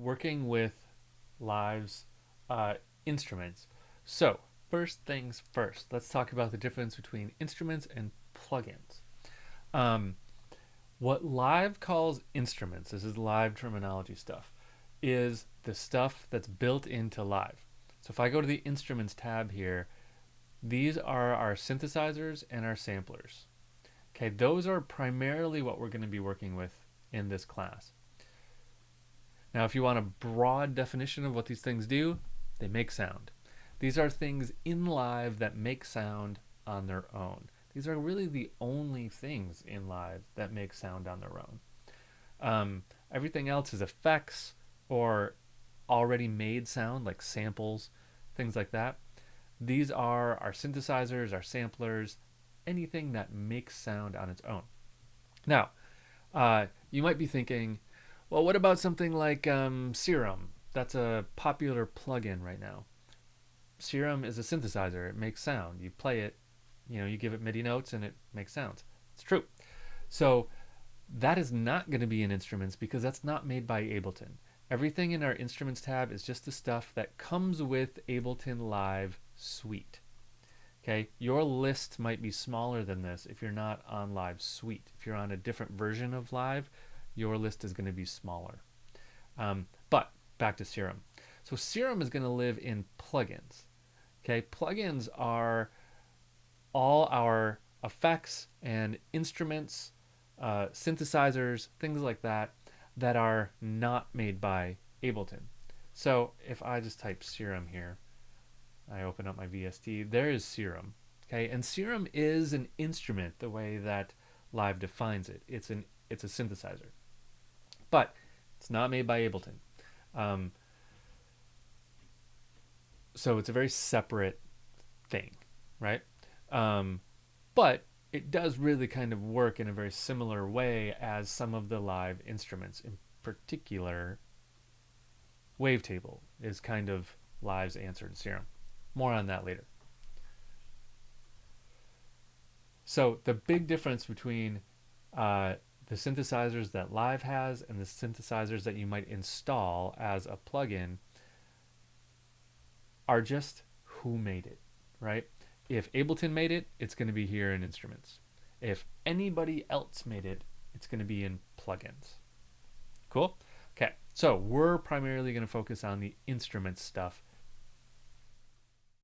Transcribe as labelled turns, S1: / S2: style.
S1: working with Live's instruments. So, first things first, let's talk about the difference between instruments and plugins. Um, what Live calls instruments, this is Live terminology stuff, is the stuff that's built into Live. So if I go to the Instruments tab here, these are our synthesizers and our samplers. Okay, those are primarily what we're going to be working with in this class. Now, if you want a broad definition of what these things do, they make sound. These are things in Live that make sound on their own. These are really the only things in Live that make sound on their own. Everything else is effects or already made sound, like samples, things like that. These are our synthesizers, our samplers, anything that makes sound on its own. Now, you might be thinking, well, what about something like Serum? That's a popular plugin right now. Serum is a synthesizer. It makes sound. You play it, you give it MIDI notes and it makes sounds. It's true. So that is not going to be in instruments because that's not made by Ableton. Everything in our instruments tab is just the stuff that comes with Ableton Live Suite. Okay, your list might be smaller than this if you're not on Live Suite. If you're on a different version of Live, your list is going to be smaller. But back to Serum. So Serum is going to live in plugins. Okay, plugins are all our effects and instruments, synthesizers, things like that, that are not made by Ableton. So if I just type Serum here, I open up my VST, there is Serum. Okay, and Serum is an instrument the way that Live defines it. It's a synthesizer. But it's not made by Ableton. So it's a very separate thing, right? But it does really kind of work in a very similar way as some of the Live instruments. In particular, Wavetable is kind of Live's answer to Serum. More on that later. So the big difference between the synthesizers that Live has and the synthesizers that you might install as a plugin are just who made it, right? If Ableton made it, it's going to be here in instruments. If anybody else made it, it's going to be in plugins. Cool? Okay, so we're primarily going to focus on the instrument stuff